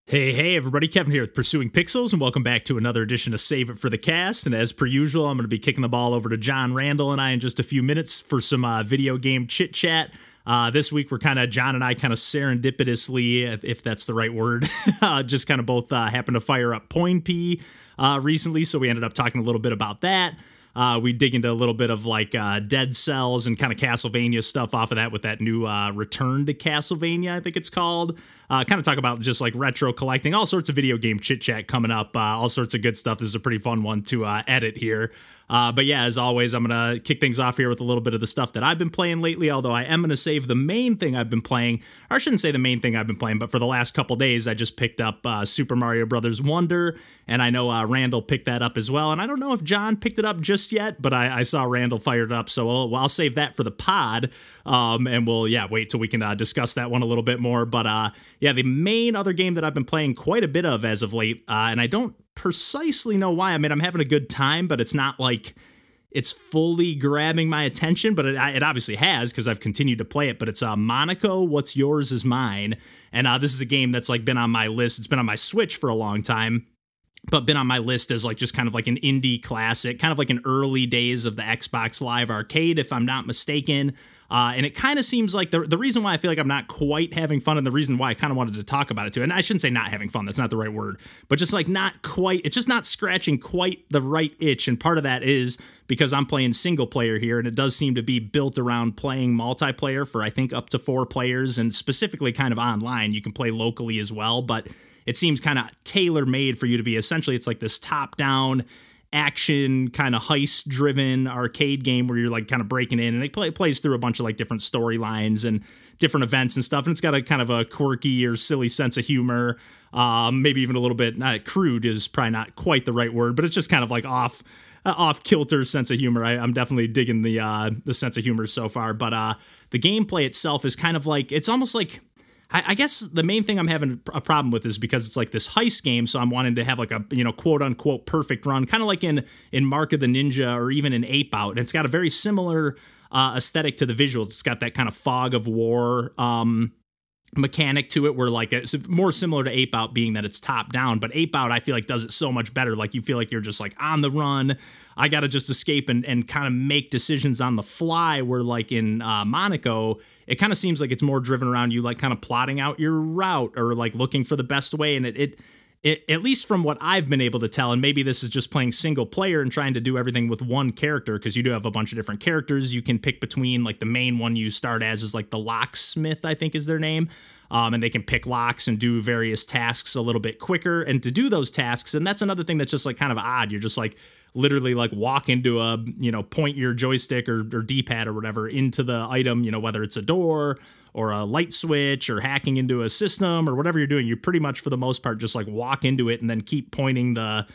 Hey, everybody, Kevin here with Pursuing Pixels, and welcome back to another edition of Save It for the Cast. And as per usual, I'm going to be kicking the ball over to John, Randall, and I in just a few minutes for some video game chit-chat. This week, John and I kind of serendipitously, if that's the right word, just kind of both happened to fire up POINPY recently, so we ended up talking a little bit about that. We dig into a little bit of like Dead Cells and kind of Castlevania stuff off of that with that new Return to Castlevania, I think it's called. Kind of talk about just like retro collecting, all sorts of video game chit chat coming up, all sorts of good stuff. This is a pretty fun one to edit here. But yeah, as always, I'm going to kick things off here with a little bit of the stuff that I've been playing lately, although I am going to save the main thing I've been playing, or I shouldn't say the main thing I've been playing, but for the last couple days, I just picked up Super Mario Bros. Wonder, and I know Randall picked that up as well, and I don't know if John picked it up just yet, but I saw Randall fired it up, so I'll save that for the pod, and we'll, wait till we can discuss that one a little bit more, but the main other game that I've been playing quite a bit of as of late, and I don't precisely know why. I mean, I'm having a good time, but it's not like it's fully grabbing my attention, but it obviously has because I've continued to play it. But it's Monaco, What's Yours is Mine. And this is a game that's like been on my list. It's been on my Switch for a long time, but been on my list as like just kind of like an indie classic, kind of like an early days of the Xbox Live Arcade, if I'm not mistaken. And it kind of seems like the reason why I feel like I'm not quite having fun, and the reason why I kind of wanted to talk about it too, and I shouldn't say not having fun, that's not the right word, but just like not quite, it's just not scratching quite the right itch. And part of that is because I'm playing single player here, and it does seem to be built around playing multiplayer for I think up to 4 players, and specifically kind of online. You can play locally as well, but it seems kind of tailor-made for you to be essentially, it's like this top-down action kind of heist driven arcade game where you're like kind of breaking in, and it plays through a bunch of like different storylines and different events and stuff, and it's got a kind of a quirky or silly sense of humor, maybe even a little bit, not crude is probably not quite the right word, but it's just kind of like off kilter sense of humor. I'm definitely digging the sense of humor so far, but the gameplay itself is kind of like, it's almost like, I guess the main thing I'm having a problem with is because it's like this heist game, so I'm wanting to have like a, quote unquote perfect run, kind of like in Mark of the Ninja or even in Ape Out. And it's got a very similar aesthetic to the visuals. It's got that kind of fog of war mechanic to it, where like it's more similar to Ape Out, being that it's top down, but Ape Out I feel like does it so much better. Like you feel like you're just like on the run. I gotta just escape and kind of make decisions on the fly, where like in Monaco it kind of seems like it's more driven around you like kind of plotting out your route or like looking for the best way. And it at least from what I've been able to tell, and maybe this is just playing single player and trying to do everything with one character, because you do have a bunch of different characters you can pick between. Like the main one you start as is like the locksmith, I think is their name. And they can pick locks and do various tasks a little bit quicker. And to do those tasks, and that's another thing that's just like kind of odd. You're just like literally like walk into a, point your joystick or D-pad or whatever into the item, whether it's a door or a light switch or hacking into a system or whatever you're doing. You pretty much for the most part just like walk into it and then keep pointing the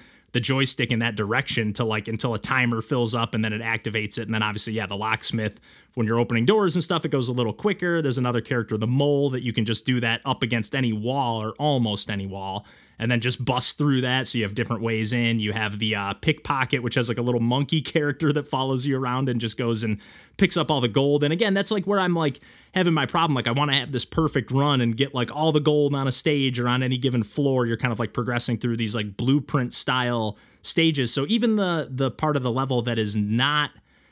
joystick in that direction to like until a timer fills up, and then it activates it. And then obviously, the locksmith, when you're opening doors and stuff, it goes a little quicker. There's another character, the mole, that you can just do that up against any wall or almost any wall, and then just bust through that. So you have different ways in. You have the pickpocket, which has like a little monkey character that follows you around and just goes and picks up all the gold. And again, that's like where I'm like having my problem. Like I want to have this perfect run and get like all the gold on a stage or on any given floor. You're kind of like progressing through these like blueprint style stages. So even the part of the level that is not,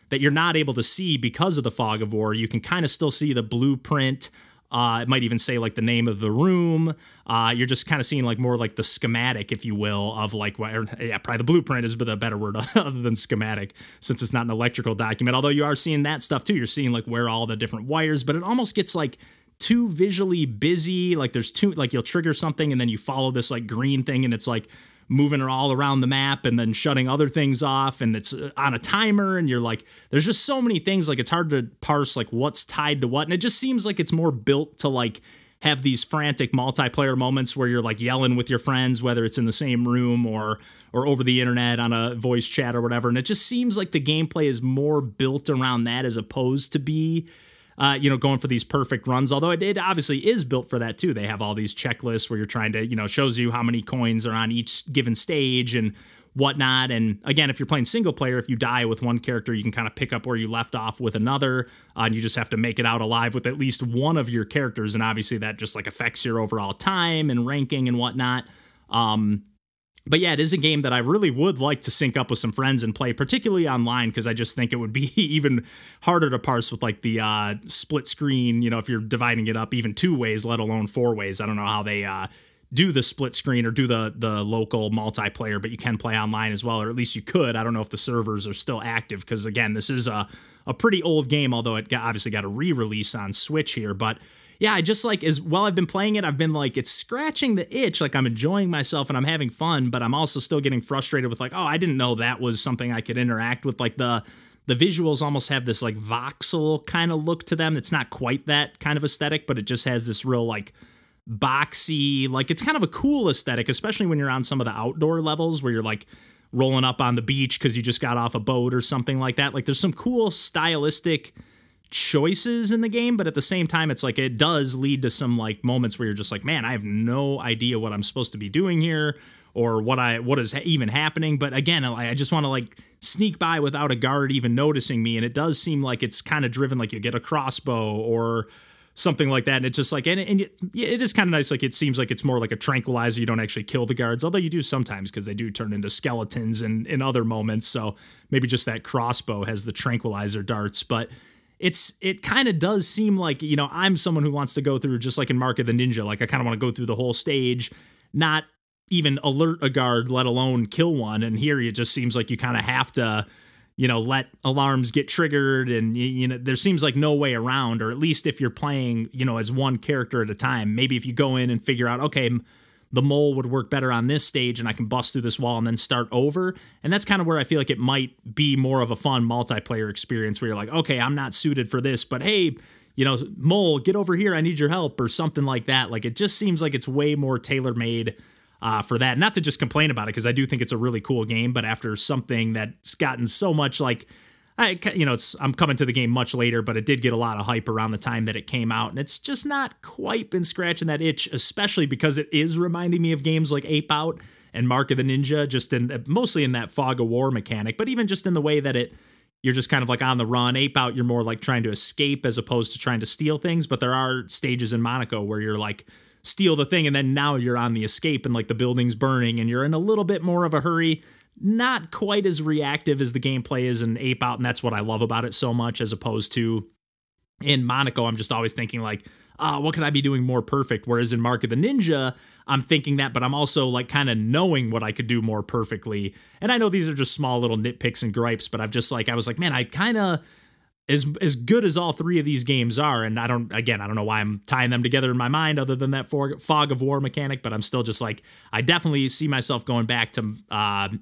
that you're not able to see because of the fog of war, you can kind of still see the blueprint. It might even say like the name of the room. You're just kind of seeing like more like the schematic, if you will, of like, probably the blueprint is the better word other than schematic, since it's not an electrical document. Although you are seeing that stuff too. You're seeing like where all the different wires, but it almost gets like too visually busy. Like there's too, like you'll trigger something and then you follow this like green thing and it's like moving her all around the map and then shutting other things off, and it's on a timer, and you're like, there's just so many things, like it's hard to parse like what's tied to what, and it just seems like it's more built to like have these frantic multiplayer moments where you're like yelling with your friends, whether it's in the same room or over the internet on a voice chat or whatever, and it just seems like the gameplay is more built around that as opposed to be going for these perfect runs, although it obviously is built for that too. They have all these checklists where you're trying to, shows you how many coins are on each given stage and whatnot. And again, if you're playing single player, if you die with one character, you can kind of pick up where you left off with another, and you just have to make it out alive with at least one of your characters. And obviously that just like affects your overall time and ranking and whatnot. But yeah, it is a game that I really would like to sync up with some friends and play, particularly online, because I just think it would be even harder to parse with like the split screen, you know, if you're dividing it up even 2 ways, let alone 4 ways. I don't know how they do the split screen or do the local multiplayer, but you can play online as well, or at least you could. I don't know if the servers are still active, because again, this is a pretty old game, although it obviously got a re-release on Switch here. But yeah, I just like, as while I've been playing it, I've been like, it's scratching the itch. Like, I'm enjoying myself and I'm having fun, but I'm also still getting frustrated with like, oh, I didn't know that was something I could interact with. Like the visuals almost have this like voxel kind of look to them. It's not quite that kind of aesthetic, but it just has this real like boxy, like it's kind of a cool aesthetic, especially when you're on some of the outdoor levels where you're like rolling up on the beach because you just got off a boat or something like that. Like, there's some cool stylistic choices in the game, but at the same time, it's like it does lead to some like moments where you're just like, man, I have no idea what I'm supposed to be doing here or what is even happening. But again, I just want to like sneak by without a guard even noticing me, and it does seem like it's kind of driven, like you get a crossbow or something like that, and it's just like, and it is kind of nice. Like, it seems like it's more like a tranquilizer. You don't actually kill the guards, although you do sometimes, because they do turn into skeletons in other moments. So maybe just that crossbow has the tranquilizer darts. But it kind of does seem like, you know, I'm someone who wants to go through, just like in Mark of the Ninja, like I kind of want to go through the whole stage, not even alert a guard, let alone kill one. And here it just seems like you kind of have to, you know, let alarms get triggered, and you know, there seems like no way around, or at least if you're playing, you know, as one character at a time. Maybe if you go in and figure out, okay, the mole would work better on this stage and I can bust through this wall and then start over. And that's kind of where I feel like it might be more of a fun multiplayer experience where you're like, okay, I'm not suited for this, but hey, you know, mole, get over here, I need your help, or something like that. Like, it just seems like it's way more tailor-made for that. Not to just complain about it, because I do think it's a really cool game, but after something that's gotten so much like, I'm coming to the game much later, but it did get a lot of hype around the time that it came out, and it's just not quite been scratching that itch, especially because it is reminding me of games like Ape Out and Mark of the Ninja, just mostly in that fog of war mechanic, but even just in the way that you're just kind of like on the run. Ape Out, you're more like trying to escape as opposed to trying to steal things, but there are stages in Monaco where you're like, steal the thing, and then now you're on the escape and like the building's burning and you're in a little bit more of a hurry. Not quite as reactive as the gameplay is in Ape Out, and that's what I love about it so much, as opposed to in Monaco, I'm just always thinking like, what could I be doing more perfect? Whereas in Mark of the Ninja, I'm thinking that, but I'm also like kind of knowing what I could do more perfectly. And I know these are just small little nitpicks and gripes, but I was like, man, I kind of, as good as all 3 of these games are, and I don't know why I'm tying them together in my mind other than that fog of war mechanic, but I'm still just like, I definitely see myself going back to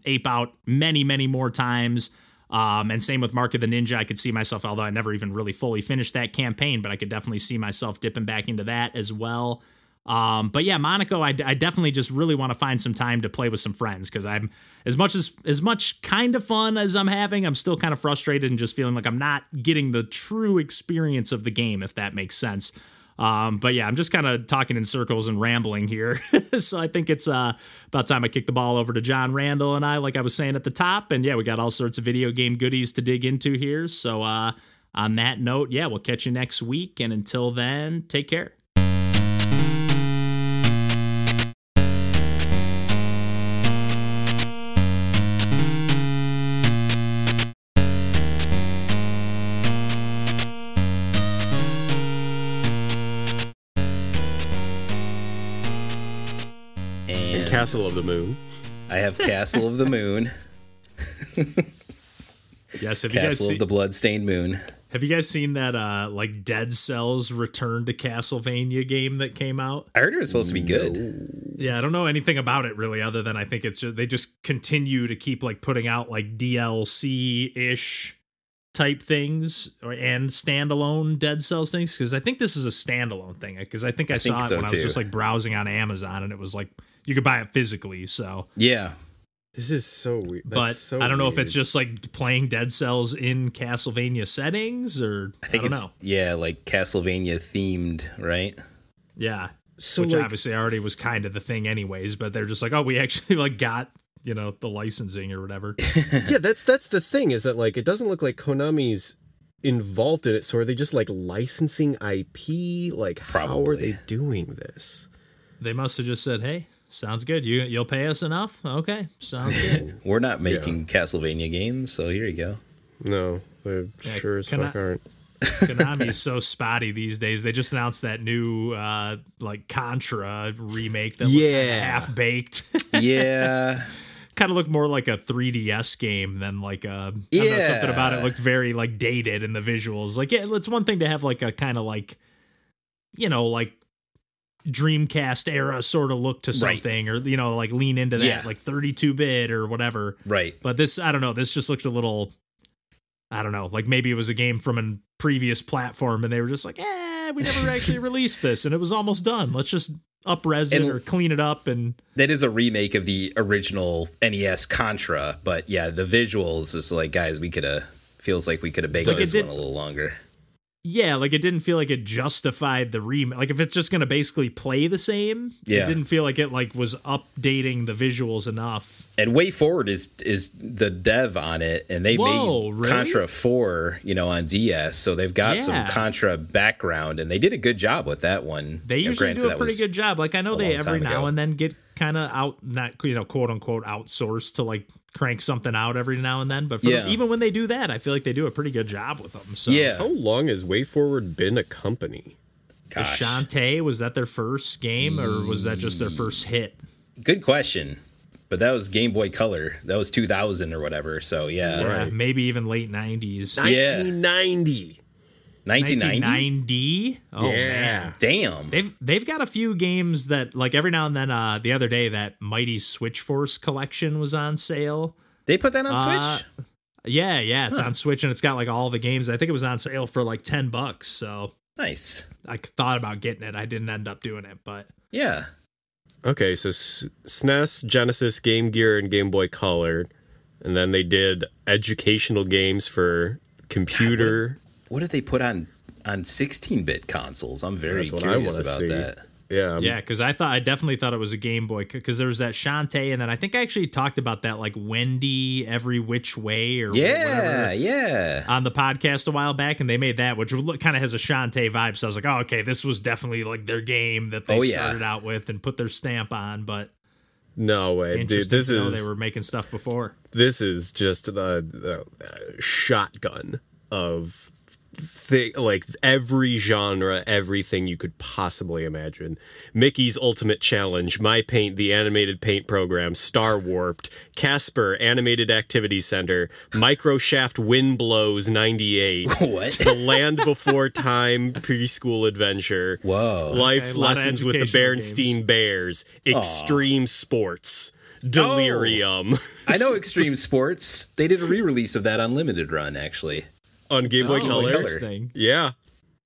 Ape Out many, many more times. And same with Mark of the Ninja. I could see myself, although I never even really fully finished that campaign, but I could definitely see myself dipping back into that as well. But yeah, Monaco, I definitely just really want to find some time to play with some friends, because I'm as much kind of fun as I'm having, I'm still kind of frustrated and just feeling like I'm not getting the true experience of the game, if that makes sense. But yeah, I'm just kind of talking in circles and rambling here. So I think it's about time I kick the ball over to John, Randall, and I, like I was saying at the top. And yeah, we got all sorts of video game goodies to dig into here. So on that note, yeah, we'll catch you next week. And until then, take care. Castle of the Moon. I have Castle of the Moon. Yes, have Castle you guys of the Bloodstained Moon. Have you guys seen that like Dead Cells Return to Castlevania game that came out? I heard it was supposed to be good. Yeah, I don't know anything about it really, other than I think it's just, they just continue to keep like putting out like DLC-ish type things and standalone Dead Cells things, because I think this is a standalone thing, because I think I saw it when I was just like browsing on Amazon, and it was like you could buy it physically. So yeah, this is so weird. But I don't know if it's just like playing Dead Cells in Castlevania settings, or I don't know. Yeah, like Castlevania themed, right? Yeah, so which obviously already was kind of the thing anyways, but they're just like, oh, we actually like got the licensing or whatever. Yeah, that's the thing, is that like it doesn't look like Konami's involved in it, so are they just like licensing IP? Like, how are they doing this? They must have just said, "Hey, sounds good. You'll pay us enough. Okay, sounds good." We're not making Castlevania games, so here you go. No, they sure as fuck aren't. Konami's so spotty these days. They just announced that new like Contra remake that looked half baked. Yeah. Kind of looked more like a 3DS game than like I don't know, something about it looked very like dated in the visuals. Like, yeah, it's one thing to have like a kind of like, like Dreamcast era sort of look to something, or like lean into that like 32-bit or whatever. Right. But this, I don't know, this just looks a little, I don't know, like maybe it was a game from a previous platform and they were just like, we never actually released this and it was almost done. Let's just up-res it or clean it up. And that is a remake of the original NES Contra, but yeah, the visuals is like, guys, feels like we could have baked this one a little longer. Yeah, like it didn't feel like it justified the remake. Like if it's just going to basically play the same, it didn't feel like it like was updating the visuals enough. And WayForward is the dev on it, and they made Contra 4, on DS, so they've got some Contra background, and they did a good job with that one. They usually do a pretty good job. Like I know they every now and then get kind of out, not quote unquote outsourced to like crank something out every now and then, but even when they do that, I feel like they do a pretty good job with them. So how long has WayForward been a company? Gosh. Shantae, was that their first game or was that just their first hit? Good question. But that was Game Boy Color. That was 2000 or whatever. So maybe even late 90s. 1990. 1990? Oh man, damn! They've got a few games that like every now and then. The other day, that Mighty Switch Force collection was on sale. They put that on Switch. Yeah, it's on Switch and it's got like all the games. I think it was on sale for like $10. So nice. I thought about getting it. I didn't end up doing it, but yeah. Okay, so SNES, Genesis, Game Gear, and Game Boy Color, and then they did educational games for computer. What did they put on 16-bit consoles? I'm very curious about that. Yeah, because I definitely thought it was a Game Boy, because there was that Shantae, and then I think I actually talked about that like Wendy Every Which Way or whatever on the podcast a while back, and they made that, which kind of has a Shantae vibe. So I was like, oh, okay, this was definitely like their game that they started out with and put their stamp on, but. No way, dude! This is they were making stuff before. This is just the shotgun of like every genre, everything you could possibly imagine. Mickey's Ultimate Challenge, My Paint, the animated paint program, Star Warped, Casper Animated Activity Center, Microshaft Wind Blows 98, what? The Land Before Time preschool adventure, Life's Lessons with the Bernstein Bears, Extreme Sports, Delirium. I know Extreme Sports. They did a re-release of that on Limited Run, actually. On Game Boy Color. Interesting. Yeah.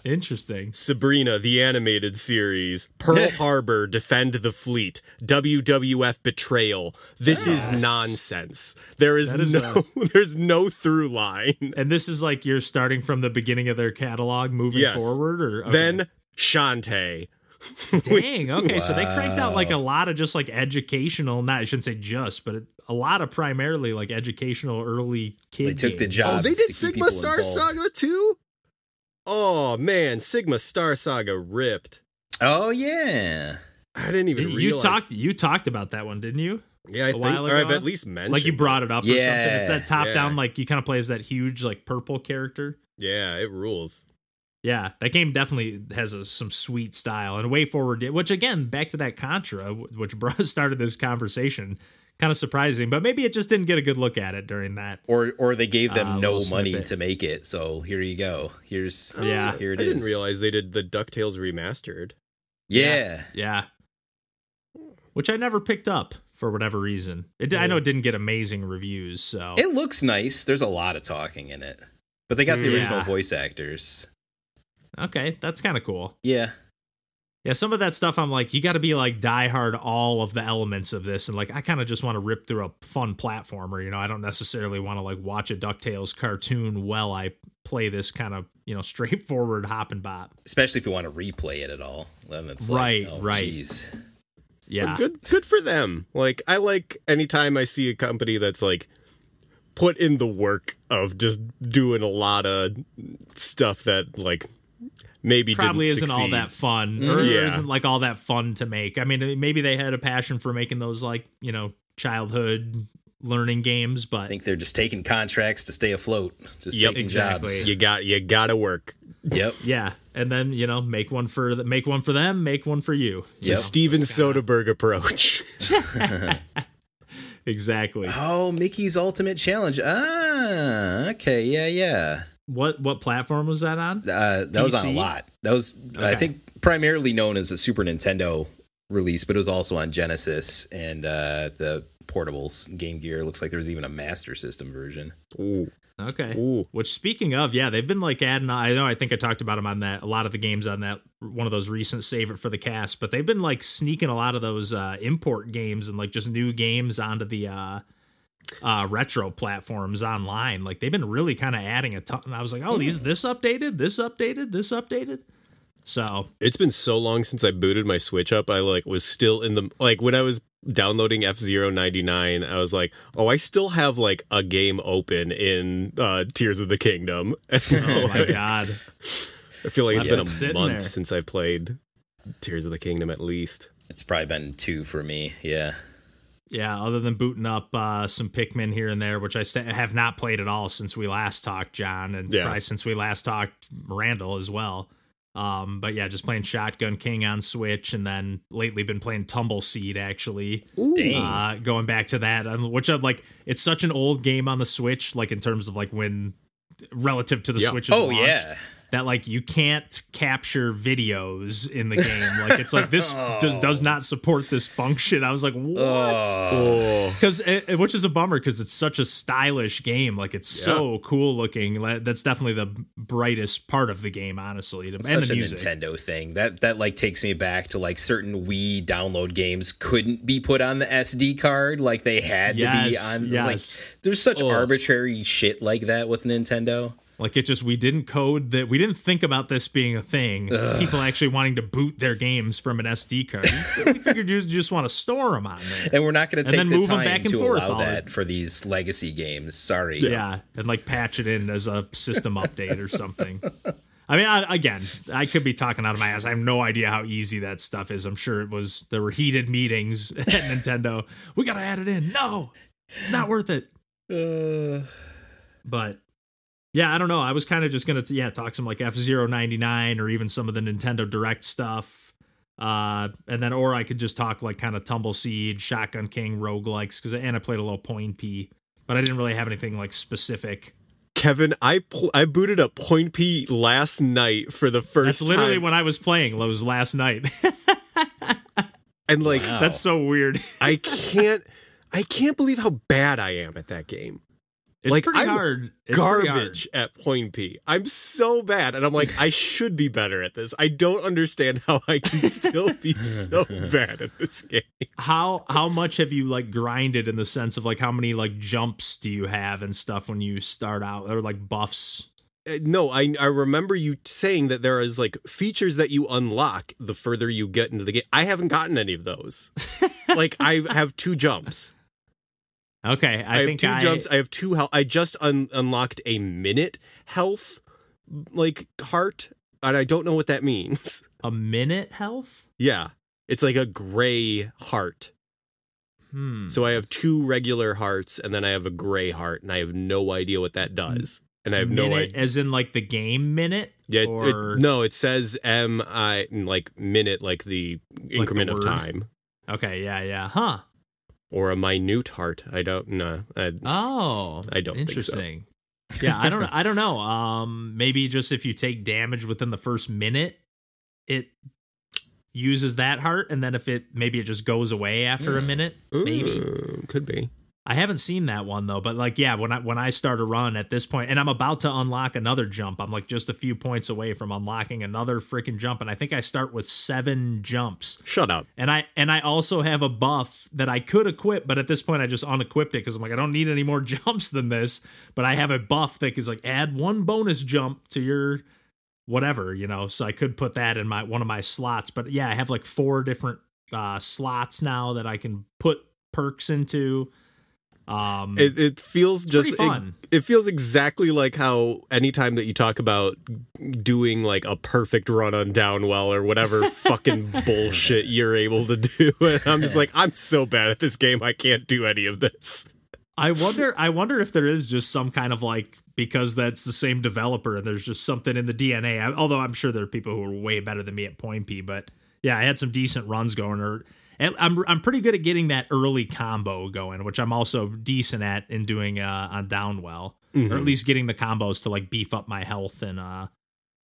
Interesting. Sabrina, the animated series. Pearl Harbor, Defend the Fleet. WWF Betrayal. This is nonsense. There's no through line. And this is like you're starting from the beginning of their catalog moving forward? Or Then Shantae. Dang, okay, so they cranked out like a lot of just like educational, I shouldn't say just, but a lot of primarily like educational early kid They took the games. job. Oh, they did Sigma Star Saga too? Oh man, Sigma Star Saga ripped. Oh yeah. I didn't even realize. You talked about that one, didn't you? Yeah, I think, or I've at least mentioned. Like you brought it up or something. It's that top down, like you kind of play as that huge like purple character. Yeah, it rules. Yeah, that game definitely has some sweet style. And WayForward, which again, back to that Contra, which started this conversation, kind of surprising. But maybe it just didn't get a good look at it during that. Or they gave them no money to make it. So here you go. Here it is. I didn't realize they did the DuckTales remastered. Yeah. Which I never picked up for whatever reason. I know it didn't get amazing reviews. So it looks nice. There's a lot of talking in it. But they got the original voice actors. Okay, that's kind of cool. Yeah, some of that stuff I'm like, you got to be like diehard all of the elements of this, and like I kind of just want to rip through a fun platformer. I don't necessarily want to like watch a DuckTales cartoon while I play this kind of straightforward hop and bop. Especially if you want to replay it at all. Then it's right. Geez. Yeah. Good for them. Like, I like anytime I see a company that's like put in the work of just doing a lot of stuff that like maybe probably didn't isn't succeed. all that fun, or isn't like all that fun to make. I mean, maybe they had a passion for making those like, you know, childhood learning games, but I think they're just taking contracts to stay afloat. Just taking jobs. You got to work. Yep. Yeah, and then, you know, make one for them, make one for you. The Steven Soderbergh approach. Exactly. Oh, Mickey's Ultimate Challenge. Ah, okay, yeah. What platform was that on? That was on a lot. That was, I think, primarily known as a Super Nintendo release, but it was also on Genesis and the portables, Game Gear. Looks like there was even a Master System version. Ooh. Okay. Ooh. Which, speaking of, yeah, they've been like adding. I think I talked about them on that. A lot of the games on that one of those recent Save It for the Cast, but they've been like sneaking a lot of those import games and like just new games onto the retro platforms online. Like they've been really kind of adding a ton. I was like, oh, this updated. So it's been so long since I booted my Switch up. I like was still in the like when I was downloading F-Zero 99. I was like, oh, I still have like a game open in Tears of the Kingdom. Oh my god! I feel like it's been a month there since I played Tears of the Kingdom at least. It's probably been 2 for me. Yeah. Yeah, other than booting up some Pikmin here and there, which I have not played at all since we last talked, John, and probably since we last talked, Randall as well. But yeah, just playing Shotgun King on Switch, and then lately been playing Tumbleseed, actually. Dang. Going back to that, which I'm like, it's such an old game on the Switch, like in terms of like when relative to the Switch's launch. That like you can't capture videos in the game. Like it's like this does not support this function. I was like, what? Because which is a bummer because it's such a stylish game. Like it's so cool looking. That's definitely the brightest part of the game, honestly. It's and such the a music. Nintendo thing that like takes me back to like certain Wii download games couldn't be put on the SD card. Like they had to be on. Yes. Like, there's such arbitrary shit like that with Nintendo. Like it just, we didn't code that. We didn't think about this being a thing. People actually wanting to boot their games from an SD card. We figured you just want to store them on there. And we're not going to take the time to allow all that for these legacy games. Sorry. Yeah. And like patch it in as a system update or something. I mean, I could be talking out of my ass. I have no idea how easy that stuff is. I'm sure there were heated meetings at Nintendo. We got to add it in. No, it's not worth it. But yeah, I don't know. I was kind of just going to, talk some like F-Zero 99 or even some of the Nintendo Direct stuff. And then, or I could just talk like kind of Tumbleseed, Shotgun King, roguelikes, and I played a little POINPY, but I didn't really have anything like specific. Kevin, I booted up POINPY last night for the first time. That's literally when I was playing. It was last night. And like, wow. That's so weird. I can't believe how bad I am at that game. It's like, pretty hard. It's garbage at POINPY. I'm so bad. And I'm like, I should be better at this. I don't understand how I can still be so bad at this game. How much have you like grinded in the sense of like how many like jumps do you have and stuff when you start out, or like buffs? No, I remember you saying that there is like features that you unlock the further you get into the game. I haven't gotten any of those. Like I have 2 jumps. Okay, I think have 2 jumps. I have 2 health. I just unlocked a minute health, like heart, and I don't know what that means. A minute health? Yeah, it's like a gray heart. So I have 2 regular hearts, and then I have a gray heart, and I have no idea what that does. And I have no idea. As in like the game minute? Yeah, no, it says like minute, like the increment of time. Okay, yeah, huh. Or a minute heart. I don't know. I don't interesting. Think so. Yeah, I don't know. Maybe just if you take damage within the first minute, it uses that heart, and then if it just goes away after a minute. Maybe could be. I haven't seen that one though, but like when I start a run at this point, and I'm about to unlock another jump, I'm like just a few points away from unlocking another freaking jump, and I think I start with 7 jumps. Shut up. And I also have a buff that I could equip, but at this point I just unequipped it because I'm like, I don't need any more jumps than this. But I have a buff that is like add 1 bonus jump to your whatever, so I could put that in one of my slots. But yeah, I have like 4 different slots now that I can put perks into. It feels just fun. It feels exactly like how anytime that you talk about doing like a perfect run on Downwell or whatever fucking bullshit you're able to do, and I'm just like, I'm so bad at this game, I can't do any of this. I wonder if there is just some kind of like, because that's the same developer and there's just something in the DNA. Although I'm sure there are people who are way better than me at POINPY, but yeah, I had some decent runs going. And I'm pretty good at getting that early combo going, which I'm also decent at in doing on Downwell, or at least getting the combos to like beef up my health and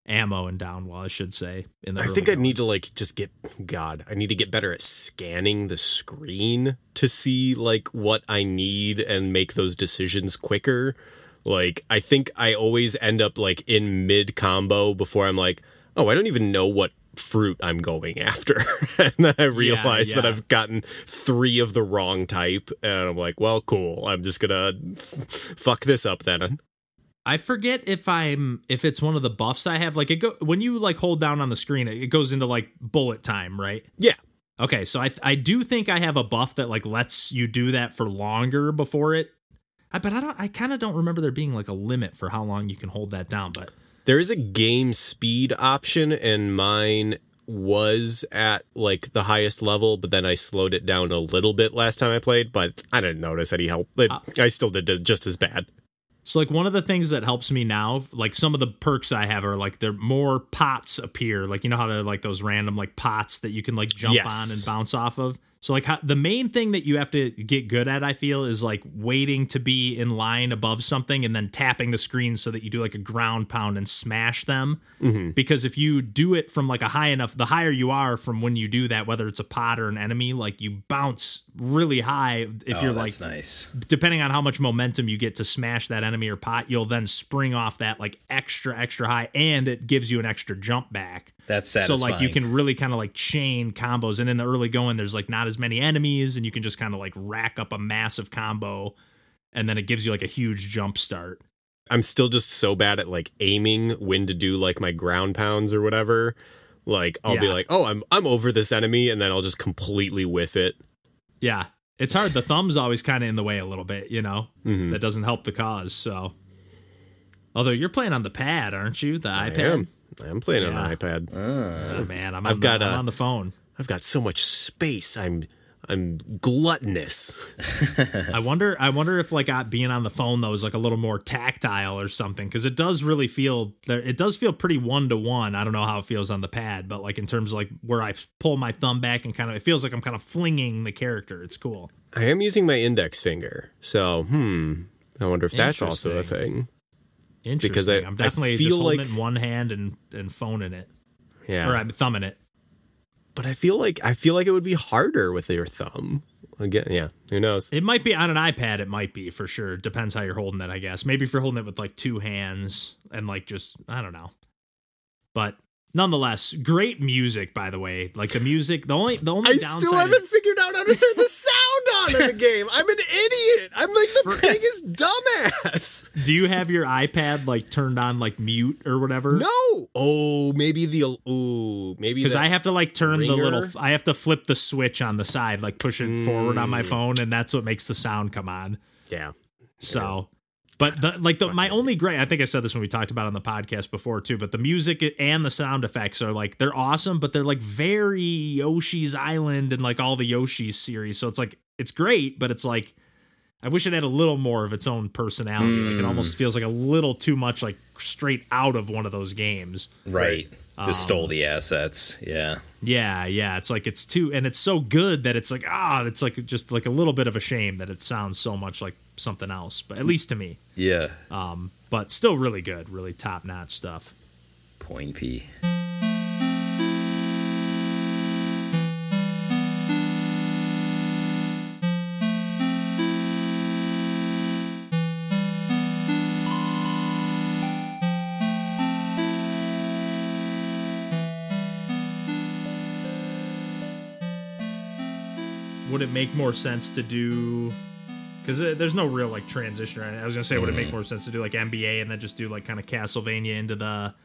ammo and Downwell, I should say. I think I need to like just I need to get better at scanning the screen to see like what I need and make those decisions quicker. Like, I think I always end up like in mid combo before I'm like, oh, I don't even know what fruit I'm going after. And then I realize that I've gotten 3 of the wrong type, and I'm like, well, cool, I'm just gonna fuck this up then. I forget if it's one of the buffs I have. Like, when you like hold down on the screen, it goes into like bullet time, right? Yeah. Okay, so I do think I have a buff that like lets you do that for longer before it. But I kind of don't remember there being like a limit for how long you can hold that down, but there is a game speed option, and mine was at like the highest level, but then I slowed it down a little bit last time I played, but I didn't notice any help. I still did just as bad. So like one of the things that helps me now, like some of the perks I have are like there more pots appear. Like, you know how they're like those random like pots that you can like jump on and bounce off of. So like the main thing that you have to get good at, I feel, is like waiting to be in line above something and then tapping the screen so that you do like a ground pound and smash them. Mm-hmm. Because if you do it from like a high enough, the higher you are from when you do that, whether it's a pot or an enemy, like you bounce really high. If you're like, nice. Depending on how much momentum you get to smash that enemy or pot, you'll then spring off that like extra high, and it gives you an extra jump back. That's satisfying. So like you can really kind of like chain combos, and in the early going, there's like not as many enemies, and you can just kind of like rack up a massive combo, and then it gives you like a huge jump start. I'm still just so bad at like aiming when to do like my ground pounds or whatever. Like I'll be like, oh, I'm over this enemy, and then I'll just completely whiff it. Yeah, it's hard. The thumb's always kind of in the way a little bit, you know. Mm-hmm. That doesn't help the cause. So, although you're playing on the pad, aren't you? The iPad. I am playing on the iPad. Oh man, I'm on the phone. I've got so much space. I'm gluttonous. I wonder if like being on the phone though is like a little more tactile or something, because it does feel pretty 1-to-1. I don't know how it feels on the pad, but like in terms of like where I pull my thumb back and kind of, it feels like I'm kind of flinging the character. It's cool. I am using my index finger, so I wonder if that's also a thing. Interesting. Because I'm definitely just holding it in one hand and phoning it. Yeah. Or I'm thumbing it. But I feel like it would be harder with your thumb. Again, yeah. Who knows? It might be on an iPad. It might be for sure. Depends how you're holding it, I guess. Maybe if you're holding it with like 2 hands and like just, I don't know. But nonetheless, great music. By the way, like the music. The only downside. I still haven't figured out how to turn the sound on in the game. I'm an idiot. I'm like the biggest dumbass. Do you have your iPad like turned on like mute or whatever? No. Oh, maybe because I have to like turn ringer? I have to flip the switch on the side, like push it forward on my phone, and that's what makes the sound come on. Yeah. So, but my only great, I think I said this when we talked about it on the podcast before too, but the music and the sound effects are like, they're awesome, but they're like very Yoshi's Island and like all the Yoshi's series. So it's like, it's great, but it's like, I wish it had a little more of its own personality. Like it almost feels like a little too much like straight out of one of those games. Right. Just stole the assets. Yeah. Yeah. It's like it's too, and it's so good that it's like, it's like just like a little bit of a shame that it sounds so much like something else, but at least to me. Yeah. But still really good, really top-notch stuff. POINPY. Would it make more sense to do, because there's no real like transition right now. I was gonna say, would it make more sense to do like NBA and then just do like kind of Castlevania into the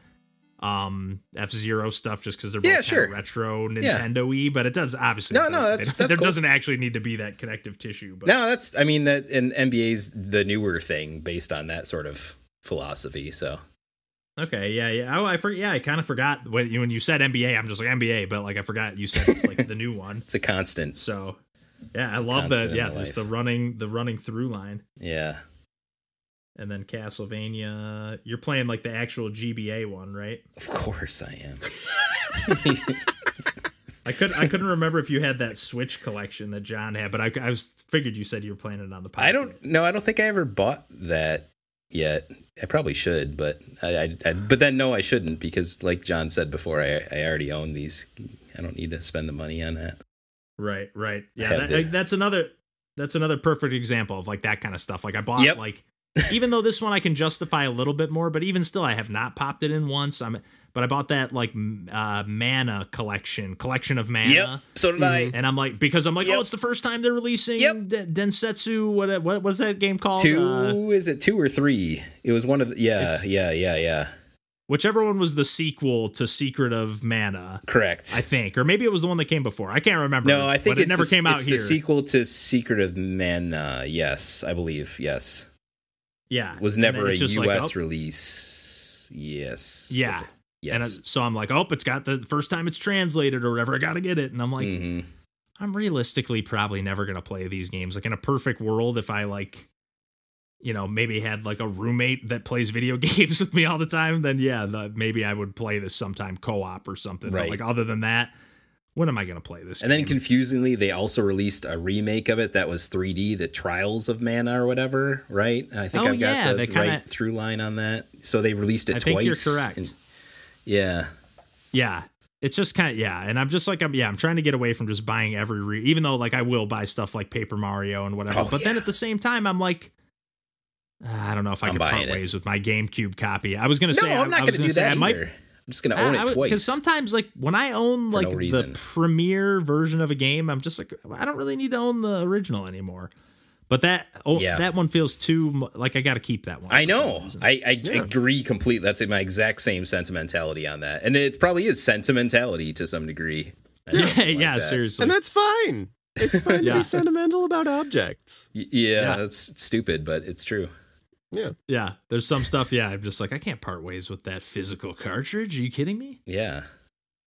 F-Zero stuff just because they're both kind of retro Nintendo-y, but it does obviously that's there cool. doesn't actually need to be that connective tissue. But no, that and NBA's the newer thing based on that sort of philosophy. So okay, yeah. Oh, I kind of forgot when you said NBA. I'm just like NBA, but like I forgot you said it's like the new one. It's a constant. So yeah, I love that. Yeah, there's the running through line. Yeah. And then Castlevania, you're playing like the actual GBA one, right? Of course I am. I couldn't remember if you had that Switch collection that John had, but I figured you said you were playing it on the Pocket. I don't think I ever bought that yet. I probably should, but but then no, I shouldn't, because like John said before, I already own these. I don't need to spend the money on that. Right. Yeah, that's another perfect example of like that kind of stuff. Like I bought like. Even though this one I can justify a little bit more, but even still, I have not popped it in once. But I bought that like mana collection of mana. Yep, so did I. And I'm like, oh, it's the first time they're releasing Densetsu. What was that game called? Is it 2 or 3? It was one of the, yeah. Whichever one was the sequel to Secret of Mana. Correct. I think. Or maybe it was the one that came before. I can't remember. No, I think it never came out here. It's the sequel to Secret of Mana. Yes, I believe. Yes. Yeah. It was never a US release. Yes. Yeah. Yes. And so I'm like, it's got the first time it's translated or whatever. I got to get it. And I'm like, I'm realistically probably never going to play these games. Like in a perfect world, if I like, maybe had like a roommate that plays video games with me all the time, then maybe I would play this sometime co-op or something. Right. But like other than that, when am I going to play this game? Then confusingly, they also released a remake of it that was 3D, the Trials of Mana or whatever, right? I think I've got the right through line on that. So they released it twice. I think you're correct. Yeah. It's just kind of, and I'm just like, I'm trying to get away from just buying even though like I will buy stuff like Paper Mario and whatever. But then at the same time, I'm like, I don't know if I can part ways with my GameCube copy. I was going to say, I'm not going to do that either. I'm just going to own it twice. Because sometimes, like, when I own, like, the premiere version of a game, I'm just like, I don't really need to own the original anymore. But that one feels too, like, I got to keep that one. I know. I agree completely. That's my exact same sentimentality on that. And it probably is sentimentality to some degree. Seriously. And that's fine. It's fine to be sentimental about objects. That's stupid, but it's true. Yeah. There's some stuff. I'm just like, I can't part ways with that physical cartridge. Are you kidding me? Yeah.